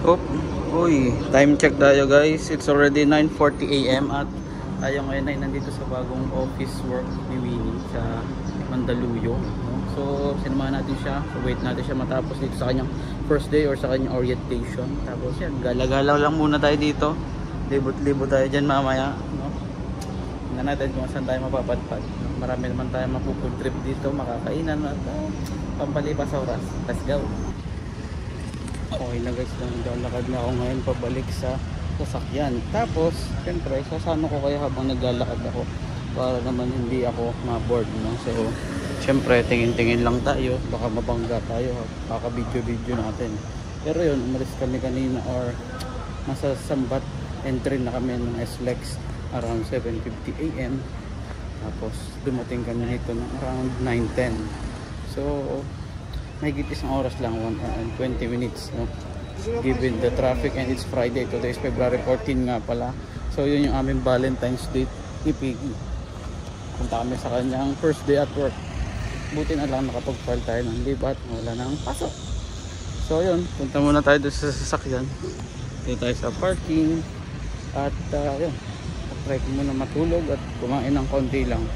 Oh, uy, time check tayo guys. It's already 9:40 AM at tayo ngayon ay nandito sa bagong office work ni Winnie sa Mandaluyong. So, sinamahan natin siya. So, wait natin siya matapos dito sa kanyang first day or sa kanyang orientation. Tapos yan, gala-gala lang muna tayo dito. Libot-libot tayo dyan mamaya. No? Tingnan natin kung saan tayo mapapadpad. Marami naman tayo mapupunod trip dito, makakainan at pampalipas oras. Let's go! Okay na guys, naglalakad na ako ngayon pabalik sa sasakyan. Tapos, siyempre, sasama ko kayo habang naglalakad ako para naman hindi ako ma-board, no? So, siyempre, tingin-tingin lang tayo, baka mabangga tayo, baka video-video natin. Pero yun, umalis kami kanina or nasa Sambat entry na kami ng SLEX around 7:50 AM. Tapos, dumating kami nito ng around 9:10. So, mahigit isang oras lang, 1 hour and 20 minutes, no? Given the traffic and it's Friday. Today is February 14 nga pala. So yun yung aming Valentine's Day ni Piggy. Punta kami sa kanyang first day at work. Buti na lang nakapag-file tayo ng leave at wala nang pasok. So yun, punta muna tayo doon sa sasakyan. Dito tayo sa parking. At yun, try ko muna matulog at kumain ng konti lang.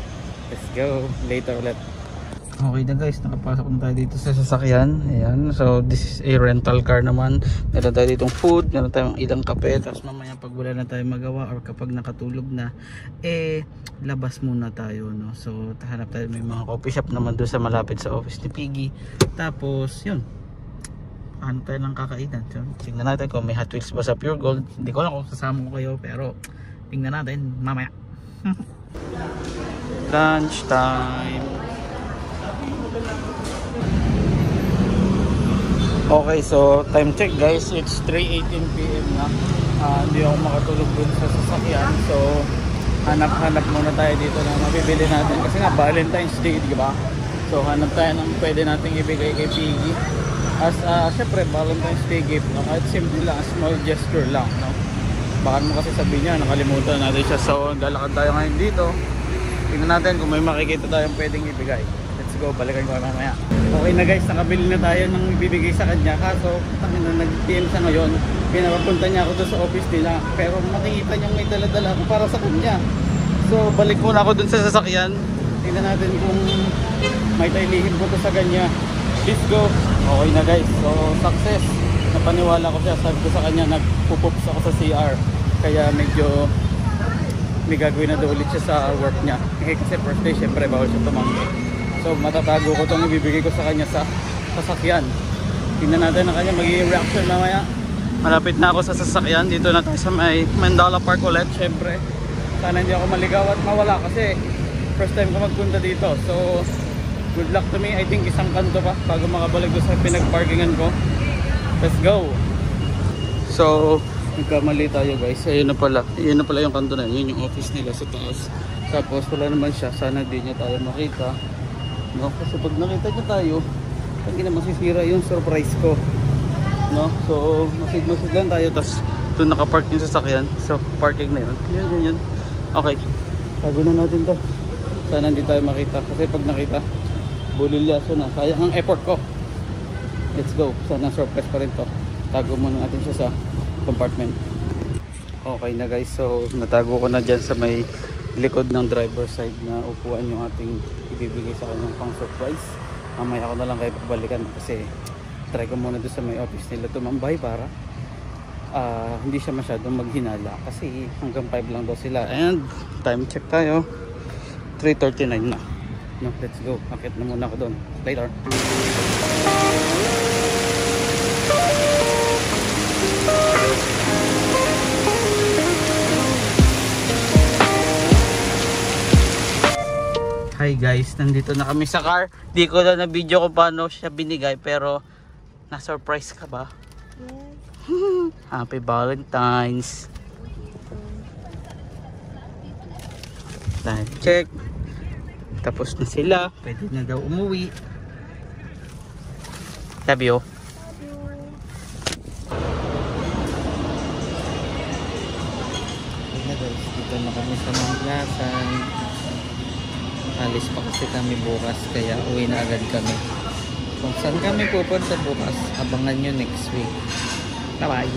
Let's go, later ulit. Okay na guys, nakapasok na tayo dito sa sasakyan. Ayan, so this is a rental car naman. Meron tayo ditong food, meron tayong ilang kape. Tapos mamaya pag wala na tayo magawa or kapag nakatulog na, labas muna tayo, no? So hanap tayo, may mga coffee shop naman doon sa malapit sa office ni Piggy. Tapos yun, hanap tayo ng kakainan. So tingnan natin kung may Hot Wheels ba sa Pure Gold. Hindi ko lang kung sasama ko kayo, pero tingnan natin mamaya. Lunch time. Okay, so time check guys, it's 3:18 PM na. Hindi ako makatulog dun sa sasakyan. So hanap-hanap muna tayo dito na mabibili natin kasi nga Valentine's Day, di ba? So hanap tayo ng pwede nating ibigay kay Piggy as syempre Valentine's Day gift, no? Kahit simple lang, small gesture lang, no? Baka mo kasi sabihin niya nakalimutan natin siya. So lalakad tayo ngayon dito. Tingnan natin kung may makikita tayong pwedeng ibigay. Let's go, balikan ko mamaya. Okay na guys, nakabili na tayo ng ibibigay sa kanya. Kaso, nag-PM siya ngayon. Pinapapunta niya ako doon sa office nila. Pero makikita niya may dala-dala ako para sa kanya. So, balik muna ako doon sa sasakyan. Tingnan natin kung may tailihim ko to sa kanya. Let's go. Okay na guys. So, success. Napaniwala ko siya. Sabi ko sa kanya, nagpupups ako sa CR. Kaya medyo may gagawin na daw ulit siya sa work niya. Kasi first day, syempre, bawal siya tumanggi. So matatago ko itong ibibigay ko sa kanya sa sasakyan. Tingnan natin ang kanya magiging reaction mamaya. Malapit na ako sa sasakyan. Dito na tayo sa may Mandala Park ulit. Syempre, sana hindi ako maligaw at mawala kasi first time ko magpunta dito. So good luck to me. I think isang kanto pa bago makabalik doon sa pinag-parkingan ko. Let's go. So nagkamali tayo guys. Ayun na pala. Ayun na pala yung kanto na yun. Yun yung office nila sa taas. Tapos wala naman siya. Sana di niya tayo makita. No, kasi pag nakita niya tayo, hindi na masisira yung surprise ko. No, so masid-masid lang tayo. Tapos doon nakapark yung sasakyan. So parking na yun. Yun. Okay, tago na natin to. Sana hindi tayo makita. Kasi pag nakita, bulilyaso na. Sayang ang effort ko. Let's go. Sana surprise pa rin to. Tago muna natin siya sa compartment. Okay na guys, so natago ko na dyan sa may likod ng driver side na upuan yung ating ibibigay sa kanyang pang surprise. Mamaya ako na lang kayo pagbalikan kasi try ko muna doon sa may office nila tumambay para hindi siya masyadong maghinala kasi hanggang 5 lang daw sila. And time check tayo, 3:39 na. No, let's go. Akit na muna ako doon. Later. Hi guys, nandito na kami sa car. Di ko na video kung paano siya binigay pero na-surprise ka ba? Yes. Happy Valentine's. Time check. Tapos na sila. Pwede na daw umuwi. Love you. Okay na guys, dito na kami sa Manglasan. Alis pa kasi kami bukas kaya uwi na agad kami. Kung saan kami pupunta bukas, abangan nyo next week. Bye-bye.